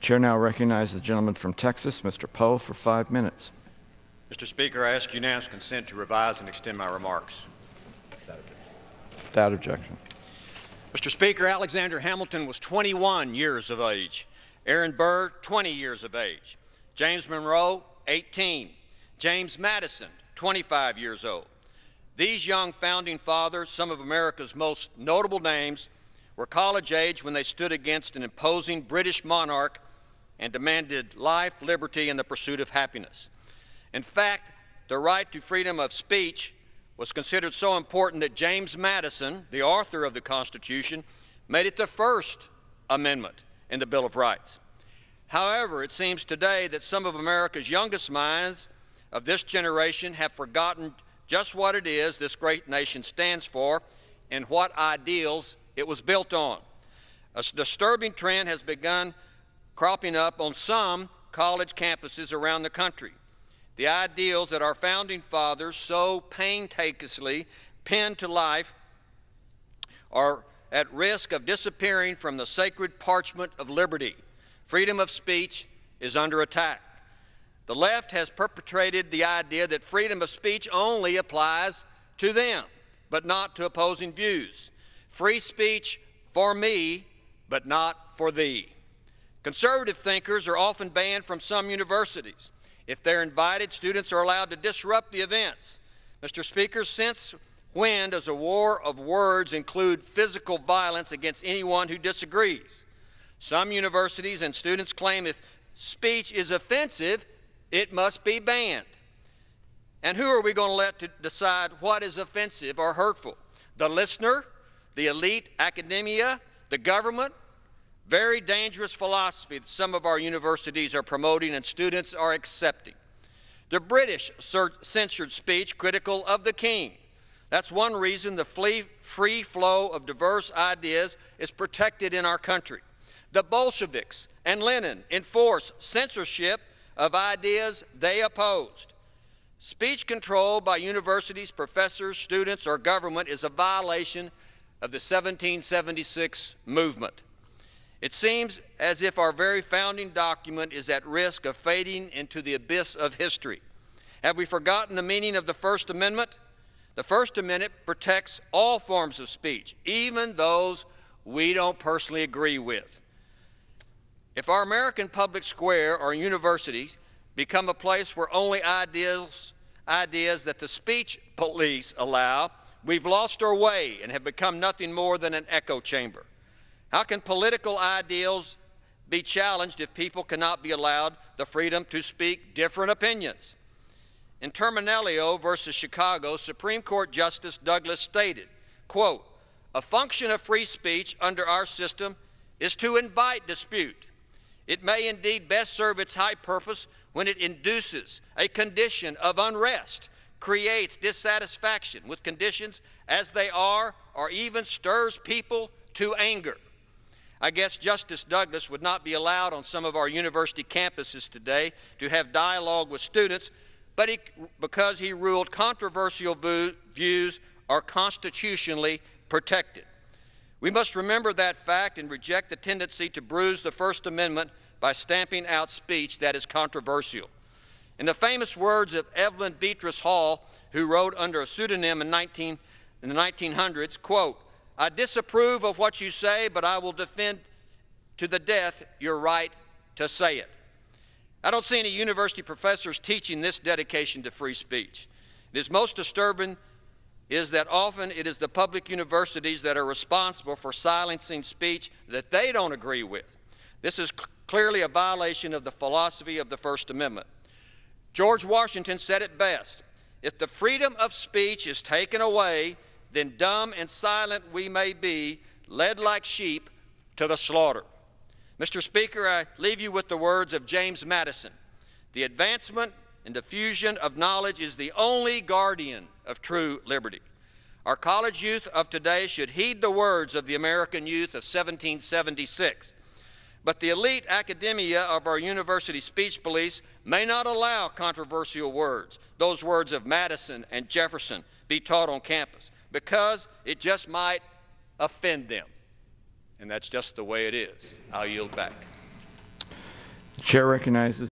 Chair now recognizes the gentleman from Texas, Mr. Poe, for 5 minutes. Mr. Speaker, I ask unanimous consent to revise and extend my remarks. Without objection. Mr. Speaker, Alexander Hamilton was 21 years of age. Aaron Burr, 20 years of age. James Monroe, 18. James Madison, 25 years old. These young founding fathers, some of America's most notable names, were college age when they stood against an imposing British monarch and demanded life, liberty, and the pursuit of happiness. In fact, the right to freedom of speech was considered so important that James Madison, the author of the Constitution, made it the first amendment in the Bill of Rights. However, it seems today that some of America's youngest minds of this generation have forgotten just what it is this great nation stands for and what ideals it was built on. A disturbing trend has begun cropping up on some college campuses around the country. The ideals that our founding fathers so painstakingly penned to life are at risk of disappearing from the sacred parchment of liberty. Freedom of speech is under attack. The left has perpetrated the idea that freedom of speech only applies to them, but not to opposing views. Free speech for me, but not for thee. Conservative thinkers are often banned from some universities. If they're invited, students are allowed to disrupt the events. Mr. Speaker, since when does a war of words include physical violence against anyone who disagrees? Some universities and students claim if speech is offensive, it must be banned. And who are we going to let to decide what is offensive or hurtful? The listener, the elite academia, the government? Very dangerous philosophy that some of our universities are promoting and students are accepting. The British censored speech critical of the king. That's one reason the free flow of diverse ideas is protected in our country. The Bolsheviks and Lenin enforced censorship of ideas they opposed. Speech control by universities, professors, students, or government is a violation of the 1776 movement. It seems as if our very founding document is at risk of fading into the abyss of history. Have we forgotten the meaning of the First Amendment? The First Amendment protects all forms of speech, even those we don't personally agree with. If our American public square or universities become a place where only ideas that the speech police allow, we've lost our way and have become nothing more than an echo chamber. How can political ideals be challenged if people cannot be allowed the freedom to speak different opinions? In Terminelio versus Chicago, Supreme Court Justice Douglas stated, quote, "A function of free speech under our system is to invite dispute. It may indeed best serve its high purpose when it induces a condition of unrest, creates dissatisfaction with conditions as they are, or even stirs people to anger." I guess Justice Douglas would not be allowed on some of our university campuses today to have dialogue with students, but because he ruled controversial views are constitutionally protected. We must remember that fact and reject the tendency to bruise the First Amendment by stamping out speech that is controversial. In the famous words of Evelyn Beatrice Hall, who wrote under a pseudonym in the 1900s, quote, "I disapprove of what you say, but I will defend to the death your right to say it." I don't see any university professors teaching this dedication to free speech. It is most disturbing is that often it is the public universities that are responsible for silencing speech that they don't agree with. This is clearly a violation of the philosophy of the First Amendment. George Washington said it best, "If the freedom of speech is taken away, then dumb and silent we may be, led like sheep to the slaughter." Mr. Speaker, I leave you with the words of James Madison. "The advancement and diffusion of knowledge is the only guardian of true liberty." Our college youth of today should heed the words of the American youth of 1776. But the elite academia of our university speech police may not allow controversial words, those words of Madison and Jefferson, be taught on campus, because it just might offend them. And that's just the way it is. I'll yield back. The chair recognizes